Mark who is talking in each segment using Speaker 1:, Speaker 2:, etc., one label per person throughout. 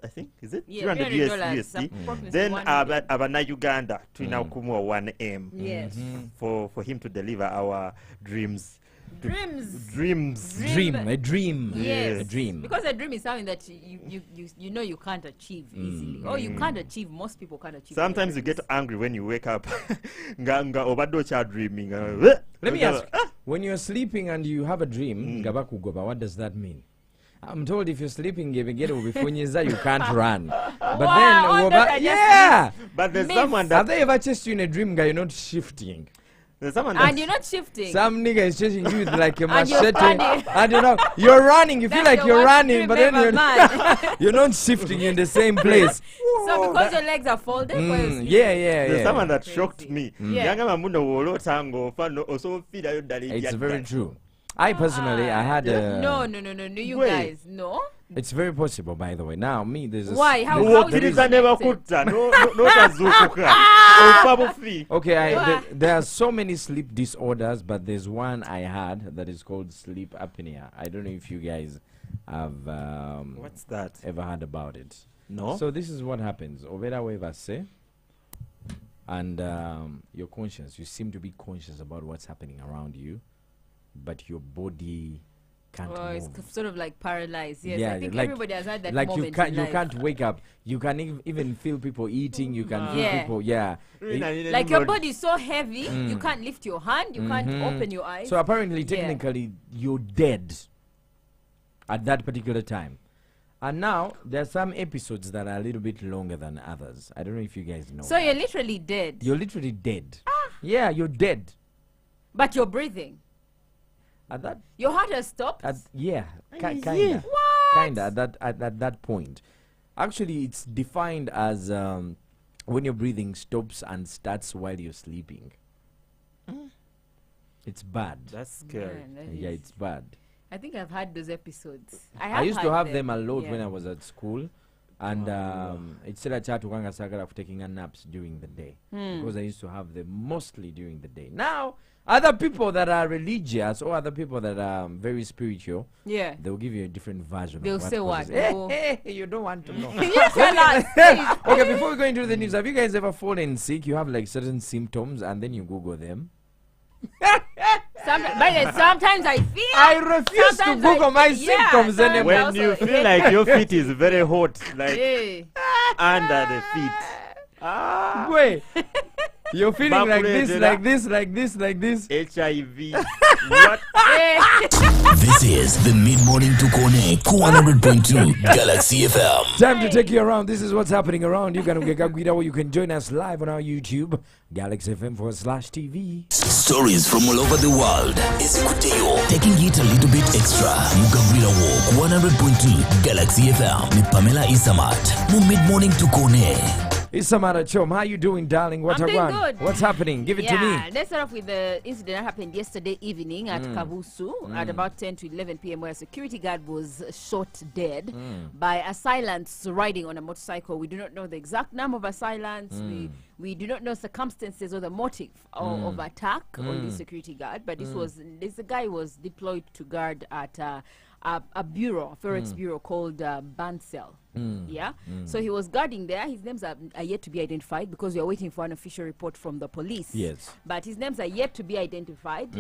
Speaker 1: I think, is it?
Speaker 2: Yeah,
Speaker 1: $300 USD. Then Abana Uganda to Inakumwa 1M.
Speaker 2: Yes.
Speaker 1: For him to deliver our dreams.
Speaker 2: A dream.
Speaker 1: Yes.
Speaker 3: A dream.
Speaker 2: Because a dream is something that you know you can't achieve easily. Or you can't achieve, most people can't achieve.
Speaker 1: Sometimes you get angry when you wake up. Dreaming.
Speaker 3: Let me ask, when you're sleeping and you have a dream, what does that mean? I'm told if you're sleeping, you can't run. But
Speaker 1: but there's someone that...
Speaker 3: Have they ever chased you in a dream, you're not shifting?
Speaker 1: There's someone
Speaker 2: and you're not shifting.
Speaker 3: Some nigga is chasing you with like a machete. I don't know. You're running. You feel like you're running, but then you're not shifting in the same place.
Speaker 2: So because your legs are folded?
Speaker 3: There's
Speaker 1: someone that shocked me.
Speaker 3: It's very true. I personally, I had a...
Speaker 2: No, you guys, no?
Speaker 3: It's very possible, by the way. Now, me, there's a...
Speaker 2: Why? How is it
Speaker 3: Okay, there are so many sleep disorders, but there's one I had that is called sleep apnea. I don't know if you guys have...
Speaker 1: what's that?
Speaker 3: Ever heard about it?
Speaker 1: No.
Speaker 3: So this is what happens. And you're conscious. You seem to be conscious about what's happening around you, but your body can't move.
Speaker 2: It's sort of like paralyzed. Yes,
Speaker 3: yeah,
Speaker 2: I think
Speaker 3: like,
Speaker 2: everybody has had that
Speaker 3: like
Speaker 2: moment
Speaker 3: you can't wake up. You can even feel people eating. You can feel people. Yeah.
Speaker 2: Like your body is so heavy, you can't lift your hand. You can't open your eyes.
Speaker 3: So apparently, technically, you're dead at that particular time. And now there are some episodes that are a little bit longer than others. I don't know if you guys know.
Speaker 2: So you're literally dead.
Speaker 3: You're literally dead. Yeah, you're dead.
Speaker 2: But you're breathing.
Speaker 3: At that,
Speaker 2: your heart has stopped.
Speaker 3: Kinda. At that point, actually, it's defined as when your breathing stops and starts while you're sleeping. It's bad.
Speaker 1: That's scary.
Speaker 3: Yeah, it's bad.
Speaker 2: I think I've had those episodes.
Speaker 3: I used to have them a lot when I was at school, and it's still a chat of taking a naps during the day because I used to have them mostly during the day. Now, other people that are religious or other people that are very spiritual, they'll give you a different version.
Speaker 2: They'll say what?
Speaker 3: Hey, you don't want to know.
Speaker 2: Okay,
Speaker 3: before we go into the news, have you guys ever fallen sick? You have like certain symptoms and then you Google them.
Speaker 2: Sometimes I feel.
Speaker 3: I refuse to Google my symptoms anymore.
Speaker 1: When you feel like your feet is very hot, like under the feet.
Speaker 3: Wait. You're feeling like this.
Speaker 1: HIV. What?
Speaker 4: This is the mid-morning to Kone 100.2 Galaxy FM.
Speaker 3: Time to take you around. This is what's happening around. You can join us live on our YouTube, Galaxy FM/TV.
Speaker 4: Stories from all over the world. Is taking it a little bit extra. Mugagwira Walk 100.2 Galaxy FM. With Pamela Isamat. Mid-morning to Kone.
Speaker 3: Isamara Chom, how you doing, darling?
Speaker 2: I'm doing good.
Speaker 3: What's happening? Give it to me.
Speaker 2: Let's start off with the incident that happened yesterday evening at Kavusu at about 10 to 11 p.m. where a security guard was shot dead by assailants riding on a motorcycle. We do not know the exact number of assailants. We do not know circumstances or the motive of attack on the security guard, but this guy was deployed to guard at a bureau, a forex bureau called Bancel. So he was guarding there. His names are yet to be identified because we are waiting for an official report from the police.
Speaker 3: Yes.
Speaker 2: But his names are yet to be identified.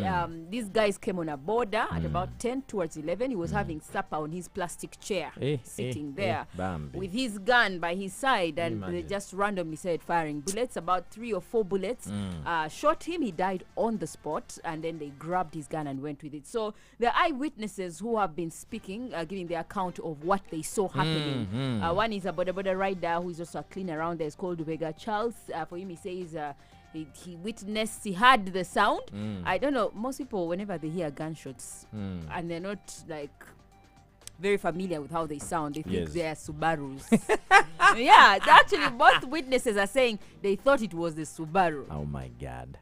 Speaker 2: These guys came on a border at about 10 towards 11. He was having supper on his plastic chair, sitting there with his gun by his side, and they just randomly started firing bullets. About 3 or 4 bullets shot him. He died on the spot, and then they grabbed his gun and went with it. So the eyewitnesses who have been speaking, giving their account of what they saw happening. One is a border rider who is also a cleaner around there. It's called Vega Charles. For him, he says he witnessed, he heard the sound. I don't know, most people, whenever they hear gunshots and they're not like very familiar with how they sound, they think they're Subarus. Yeah, actually, both witnesses are saying they thought it was the Subaru.
Speaker 3: Oh my God.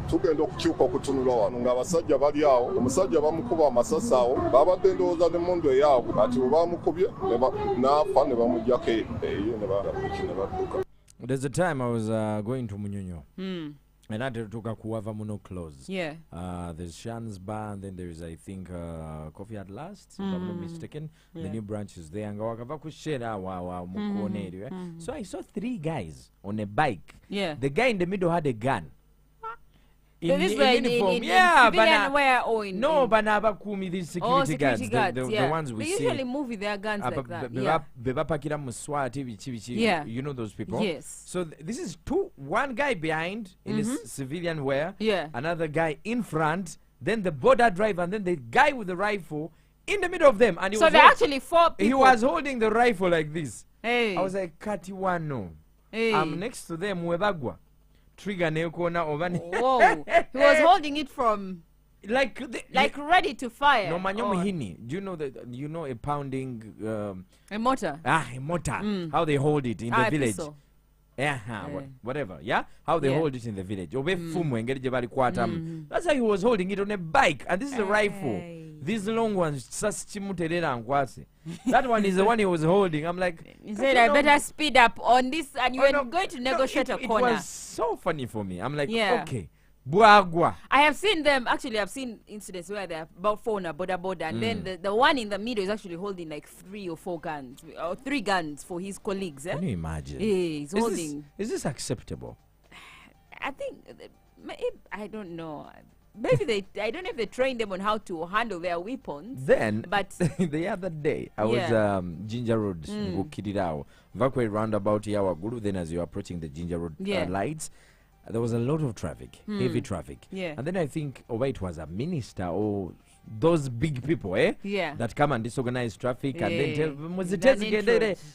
Speaker 5: tugenda okukyuka okutunula wano ng'abasajja bali awo omusajja bamukuba amasasi awo babadde ndowooza ne mundu eyaabwe kati we bamukubye n'afa ne bamugyako eyo ne badduka.
Speaker 3: There's a time I was going to Muyingo. And I took a kuava mono close.
Speaker 2: Yeah.
Speaker 3: There's Shan's bar, and then there's, I think, Coffee at Last, if I'm not mistaken. The new branch is there. So I saw 3 guys on a bike.
Speaker 2: Yeah.
Speaker 3: The guy in the middle had a gun.
Speaker 2: So this way in
Speaker 3: uniform.
Speaker 2: civilian wear or in...
Speaker 3: No, but these security guards. The ones we
Speaker 2: they
Speaker 3: see.
Speaker 2: They usually move with their guns like that. Yeah.
Speaker 3: You know those people?
Speaker 2: Yes.
Speaker 3: So this is one guy behind in his civilian wear.
Speaker 2: Yeah.
Speaker 3: Another guy in front. Then the border driver. And then the guy with the rifle in the middle of them. And
Speaker 2: so there are actually 4 people.
Speaker 3: He was holding the rifle like this.
Speaker 2: Hey.
Speaker 3: I was like, Katiwano.
Speaker 2: Hey.
Speaker 3: I'm next to them. Webagwa. Trigger neokona over.
Speaker 2: Whoa. He was holding it from
Speaker 3: like
Speaker 2: ready to fire.
Speaker 3: No manyomuhini. Do you know a pounding
Speaker 2: a mortar?
Speaker 3: A mortar. How they hold it in the village.
Speaker 2: So.
Speaker 3: Whatever. Yeah? How they hold it in the village. That's how he was holding it on a bike. And this is a rifle. These long ones, that one is the one he was holding. I'm like,
Speaker 2: he said, I better speed up on this, and you were going to negotiate a corner.
Speaker 3: It was so funny for me. I'm like, okay. Buagwa.
Speaker 2: I have seen them, actually, I've seen incidents where they're about 4 on a border, and then the one in the middle is actually holding like 3 or 4 guns, or 3 guns for his colleagues.
Speaker 3: Can you imagine?
Speaker 2: Yeah, he's holding.
Speaker 3: Is this acceptable?
Speaker 2: I think, I don't know. Maybe I don't know if they train them on how to handle their weapons.
Speaker 3: Then,
Speaker 2: but
Speaker 3: the other day, I was Ginger Road, Bukididao, Vakwe roundabout Yawaguru. Then, as you're approaching the Ginger Road lights, there was a lot of traffic, heavy traffic.
Speaker 2: Yeah.
Speaker 3: And then I think, it was a minister or those big people, that come and disorganize traffic and then tell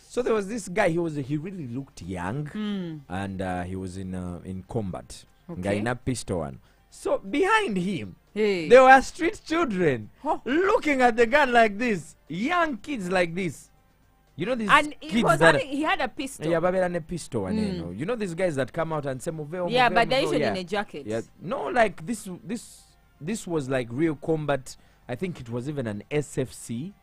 Speaker 3: so there was this guy. He really looked young, and he was in combat.
Speaker 2: Okay.
Speaker 3: In a pistol one. So behind him, there were street children looking at the gun like this. Young kids like this. You know these kids
Speaker 2: he had a pistol.
Speaker 3: Yeah, but a pistol. And you know these guys that come out and say, move.
Speaker 2: Yeah, but they're usually in a jacket.
Speaker 3: Yeah. No, like this was like real combat. I think it was even an SFC.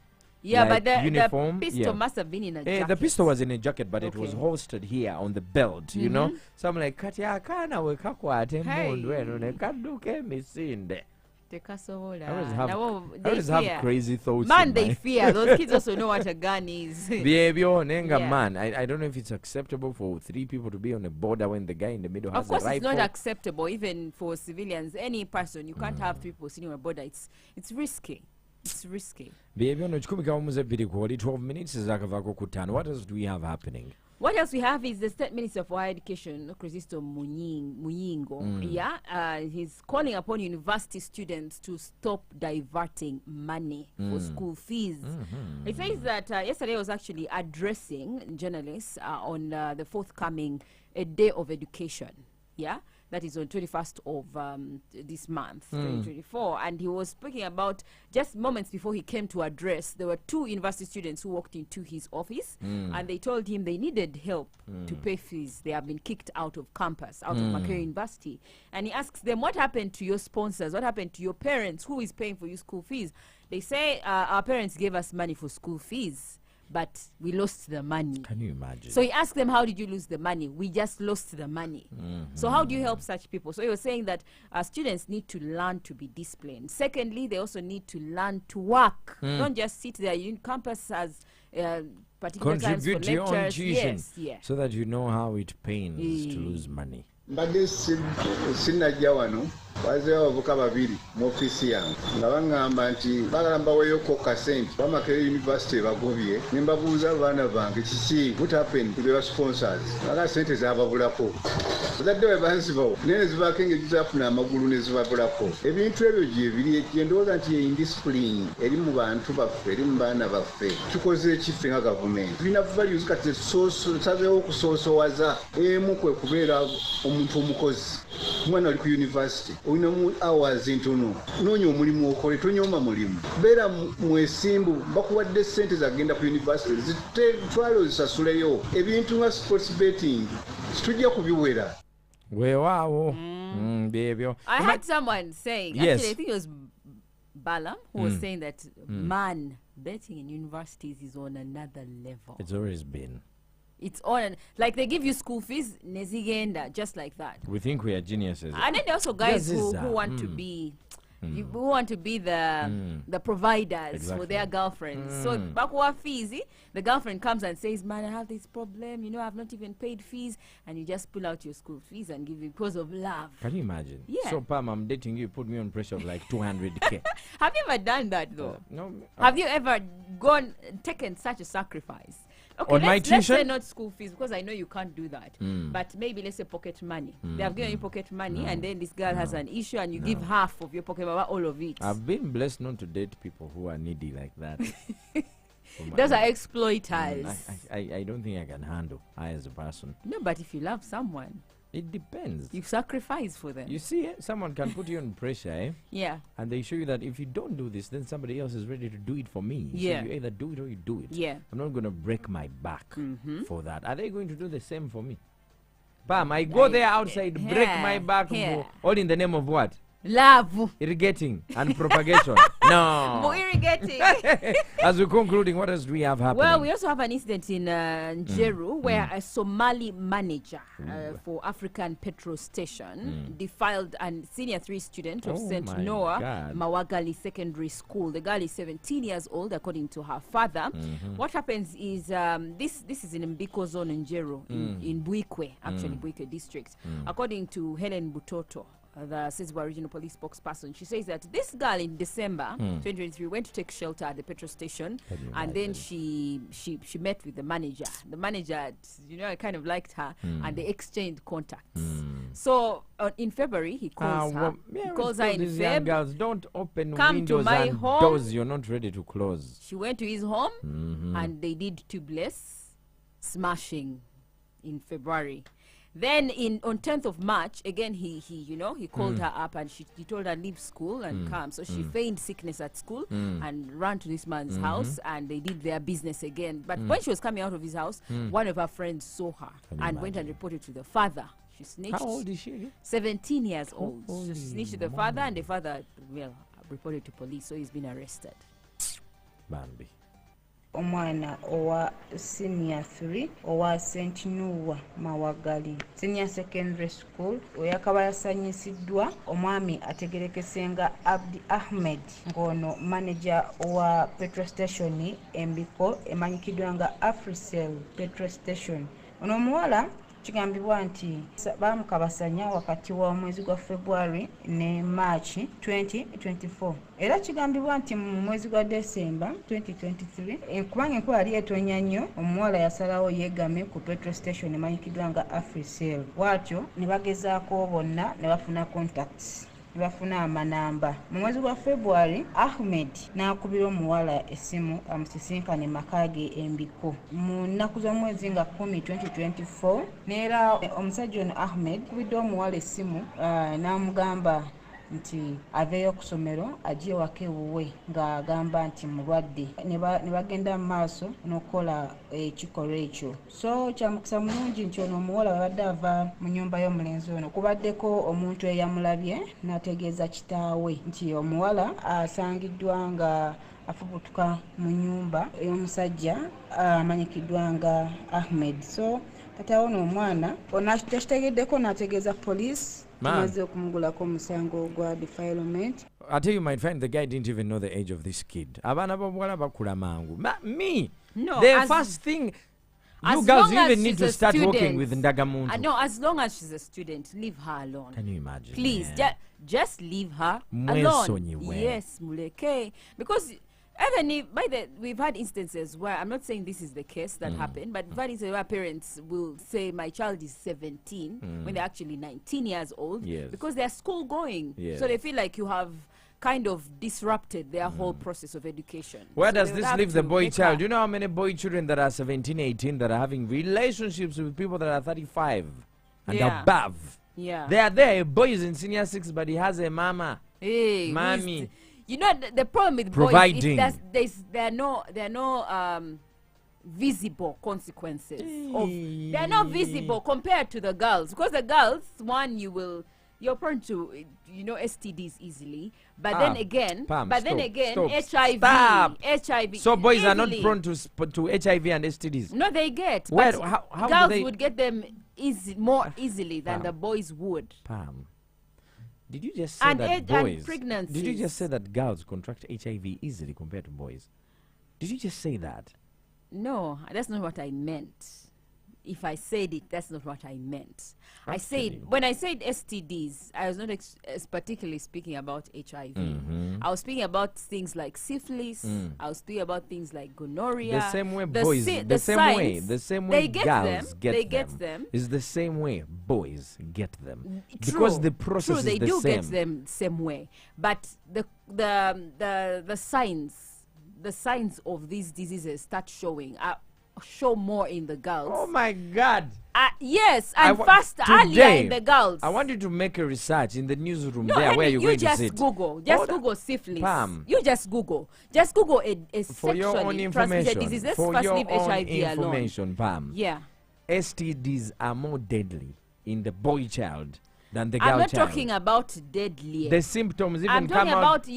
Speaker 2: Yeah,
Speaker 3: like
Speaker 2: but the
Speaker 3: uniform.
Speaker 2: pistol must have been in a jacket.
Speaker 3: The pistol was in a jacket, but it was holstered here on the belt, you know? So I'm like, Katia, kana wekakwate mundu eno nekaduke misinde. I always have crazy thoughts.
Speaker 2: Man, they fear. Those kids also know what a gun is.
Speaker 3: Man, I don't know if it's acceptable for 3 people to be on a border when the guy in the middle has a rifle.
Speaker 2: Of course, it's not acceptable, even for civilians. Any person, you can't have 3 people sitting on a border. It's risky. It's risky.
Speaker 3: 12 minutes is what else do we have happening?
Speaker 2: What else we have is the State Minister for Higher Education, Christo Muyingo. He's calling upon university students to stop diverting money for school fees. He says that yesterday he was actually addressing journalists on the forthcoming Day of Education. Yeah. That is on 21st of this month, 2024. And he was speaking about just moments before he came to address, there were 2 university students who walked into his office and they told him they needed help to pay fees. They have been kicked out of campus, out of Makerere University. And he asks them, what happened to your sponsors? What happened to your parents? Who is paying for your school fees? They say, our parents gave us money for school fees, but we lost the money.
Speaker 3: Can you imagine?
Speaker 2: So he asked them, how did you lose the money? We just lost the money. So how do you help such people? So he was saying that students need to learn to be disciplined. Secondly, they also need to learn to work. Don't just sit there. Campus has particular times for
Speaker 3: contribute to your own
Speaker 2: lectures.
Speaker 3: tuition,
Speaker 2: Yes,
Speaker 3: so that you know how it pains to lose money.
Speaker 6: Mbadde sinnajja wano Wazeewo abavubuka babiri mu ofiisi yange nga baŋŋamba nti baagala mbaweeyoko kasente Makerere University bagobye ne mbabuuza abaana bange kiki what happened to their sponsors baga sente zaababulako bazadde bwe banzibawo naye ne zibaako engeri zaafuna amagulu ne zibabulako ebintu ebyo gyebiri gye ndowooza nti indiscipline eri mu bantu baffe eri mu baana baffe tukoze ekiffe nga gavumenti tulina values kati nsazeewo okusoosowaza emu kwe kubeera omuntu omukozi omwana ali ku university olina mu hours ntono noonya omulimu okole tonyooma mulimu beera mwesimbu bakuwadde ssente zagenda ku university zitwale ozisasuleyo ebintu nga sports betting situjja kubiwera
Speaker 3: weewaawo byebyo.
Speaker 2: I had someone saying,
Speaker 3: Yes.
Speaker 2: actually I think it was Balaam who was saying that man, betting in universities is on another level.
Speaker 3: It's always been.
Speaker 2: It's on, like they give you school fees, nezigenda, just like that.
Speaker 3: We think we are geniuses.
Speaker 2: And then there are also guys
Speaker 3: Yes,
Speaker 2: who
Speaker 3: it's,
Speaker 2: want to be, who want to be the providers
Speaker 3: Exactly.
Speaker 2: for their girlfriends. So bakuwa fees, the girlfriend comes and says, "Man, I have this problem. You know, I've not even paid fees," and you just pull out your school fees and give it because of love.
Speaker 3: Can you imagine?
Speaker 2: Yeah.
Speaker 3: So Pam, I'm dating you, put me on pressure of like 200k.
Speaker 2: Have you ever done that though?
Speaker 3: No.
Speaker 2: Have you ever taken such a sacrifice? Okay,
Speaker 3: On my
Speaker 2: let's say
Speaker 3: tuition?
Speaker 2: not school fees, because I know you can't do that. But maybe let's say pocket money. They have given you pocket money, and then this girl has an issue, and you give half of your pocket money, all of it.
Speaker 3: I've been blessed not to date people who are needy like that.
Speaker 2: Those are exploiters.
Speaker 3: I don't think I can handle. I as a person.
Speaker 2: No, but if you love someone,
Speaker 3: It depends.
Speaker 2: you sacrifice for them.
Speaker 3: You see, someone can put you on pressure,
Speaker 2: Yeah.
Speaker 3: and they show you that if you don't do this, then somebody else is ready to do it for me.
Speaker 2: Yeah.
Speaker 3: So you either do it or you do it.
Speaker 2: Yeah.
Speaker 3: I'm not going to break my back for that. Are they going to do the same for me? Bam, I go there outside, break my back, all in the name of what?
Speaker 2: Love.
Speaker 3: Irrigating and propagation. No.
Speaker 2: More irrigating.
Speaker 3: As we're concluding, what else do we have happening?
Speaker 2: Well, we also have an incident in Njeru where a Somali manager for African petrol station defiled a senior 3 student of
Speaker 3: Oh
Speaker 2: St.
Speaker 3: my
Speaker 2: Noah
Speaker 3: God.
Speaker 2: Mawagali Secondary School. The girl is 17 years old, according to her father. What happens is this is in Mbiko zone in Njeru, in Buikwe, actually Buikwe district. According to Helen Butoto, the Sizwa Regional Police spokesperson, she says that this girl in December 2023 went to take shelter at the petrol station, and then she met with the manager. The manager, you know, I kind of liked her, and they exchanged contacts. So in February, he calls her. He calls her in
Speaker 3: these young
Speaker 2: Feb.
Speaker 3: girls, don't open
Speaker 2: Come to
Speaker 3: windows
Speaker 2: my
Speaker 3: and
Speaker 2: home.
Speaker 3: doors you're not ready to close.
Speaker 2: She went to his home, and they did tubeless smashing in February. Then on 10th of March, again, he called her up, and he told her leave school and come. So she feigned sickness at school and ran to this man's house, and they did their business again. But when she was coming out of his house, one of her friends saw her and went and reported to the father. She snitched.
Speaker 3: How old is she again?
Speaker 2: 17 years old.
Speaker 3: Holy
Speaker 2: She snitched to the father, and the father, reported to police, so he's been arrested.
Speaker 3: Bambi.
Speaker 7: Omwana owa senior 3 owa St. Noah Mawagali Senior Secondary School oyakaba yasanyisiddwa omwami ategerekesenga Abdi Ahmed ngono manager wa petrol station Embiko emanyikiddwa nga Africell petrol station. Ono muwala kigambibwa nti bamukabasanya wakati wa mwezi gwa February ne March 2024. Era kigambibwa nti mu mwezi gwa December 2023 kubanga enkuba yali etonya nnyo, omuwala yasalawo yeegame ku petrol station emanyikiddwa nga Africell. Bwatyo ne bagezaako bonna ne bafuna contacts. Bafuna amanamba. Mu mwezi gwa February, Ahmed n'akubira omuwala essimu amusisinkane makage Embiko. Mu nnaku z'omwezi nga 10 2024, neera omusajja ono Ahmed kubidde omuwala essimu n'amugamba nti aveeyo ku ssomero ajje waka ewuwe ng'agamba nti mulwadde. Ne bagenda mu maaso n'okukola ekikolwa ekyo. So kyamukisa mulungi nti ono omuwala babadde ava mu nnyumba y'omulenzi ono kubaddeko omuntu eyamulabye n'ategeeza kitaawe nti omuwala asangiddwa nga afubutuka mu nnyumba ey'omusajja amanyikiddwa nga Ahmed. So katawo n'omwana onakitegeddeko n'ategeeza police. I tell
Speaker 3: you, might find the guy didn't even know the age of this kid. Me.
Speaker 2: No,
Speaker 3: the first thing. You girls even need to start working with Ndagamuntu.
Speaker 2: No, as long as she's a student, leave her alone.
Speaker 3: Can you imagine?
Speaker 2: Please, just leave her alone. Yes, muleke. Because even if we've had instances where, I'm not saying this is the case that happened, but we've had instances where parents will say my child is 17 when they're actually 19 years old because they're school going. So they feel like you have kind of disrupted their whole process of education.
Speaker 3: Where does this leave the boy child? Do you know how many boy children that are 17, 18 that are having relationships with people that are 35 and above?
Speaker 2: Yeah.
Speaker 3: They are there. A boy is in senior 6, but he has a mama.
Speaker 2: Hey,
Speaker 3: mommy.
Speaker 2: You know, the problem with
Speaker 3: providing.
Speaker 2: Boys is there are no visible consequences. They are not visible compared to the girls. Because the girls, one, you're prone to, STDs easily. But then again, HIV.
Speaker 3: So boys easily are not prone to HIV and STDs.
Speaker 2: No, they get.
Speaker 3: Where,
Speaker 2: but
Speaker 3: how
Speaker 2: girls would get them more easily than the boys would.
Speaker 3: Pam, did you just say that boys?
Speaker 2: And
Speaker 3: did you just say that girls contract HIV easily compared to boys? Did you just say that?
Speaker 2: No, that's not what I meant. If I said it, that's not what I meant. I said, when I said STDs, I was not particularly speaking about HIV. I was speaking about things like syphilis. I was speaking about things like gonorrhea.
Speaker 3: The same way boys, the same way girls get them. Is the same way boys get them.
Speaker 2: True,
Speaker 3: because the process is
Speaker 2: they
Speaker 3: the
Speaker 2: do
Speaker 3: same.
Speaker 2: Get them same way. But the signs of these diseases start show more in the girls.
Speaker 3: Oh my God!
Speaker 2: Yes, and earlier in the girls.
Speaker 3: I want you to make a research in the newsroom where you're going to sit.
Speaker 2: Google syphilis.
Speaker 3: Pam.
Speaker 2: You just Google a
Speaker 3: for your own information.
Speaker 2: Disease. Let's
Speaker 3: for
Speaker 2: first
Speaker 3: your
Speaker 2: leave
Speaker 3: own
Speaker 2: HIV
Speaker 3: information,
Speaker 2: alone.
Speaker 3: Pam.
Speaker 2: Yeah.
Speaker 3: STDs are more deadly in the boy child than the girl child.
Speaker 2: I'm not talking about deadly.
Speaker 3: The symptoms even
Speaker 2: I'm
Speaker 3: come
Speaker 2: talking about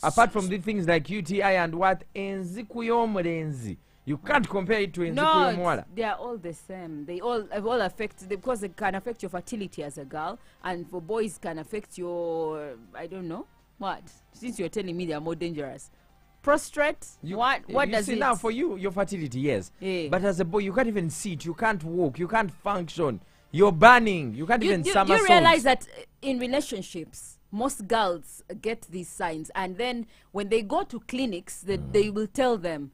Speaker 3: apart from the things like UTI and what enzi. You can't compare it to enzi.
Speaker 2: No, they are all the same. They all affect, because it can affect your fertility as a girl, and for boys can affect your, I don't know what. Since you're telling me they are more dangerous, prostate. What does it?
Speaker 3: Now for you, your fertility, yes. Yeah. But as a boy, you can't even sit. You can't walk. You can't function. You're burning. You can't even somersault.
Speaker 2: You realize that in relationships, most girls get these signs, and then when they go to clinics, they will tell them,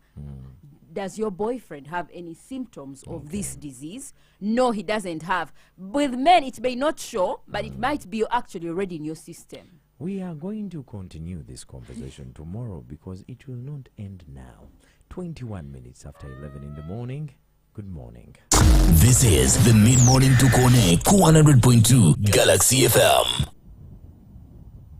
Speaker 2: does your boyfriend have any symptoms of this disease? No, he doesn't have. With men, it may not show, but it might be actually already in your system.
Speaker 3: We are going to continue this conversation tomorrow because it will not end now. 21 minutes after 11 in the morning. Good morning.
Speaker 4: This is the Mid-Morning to Kone 100.2 Galaxy FM.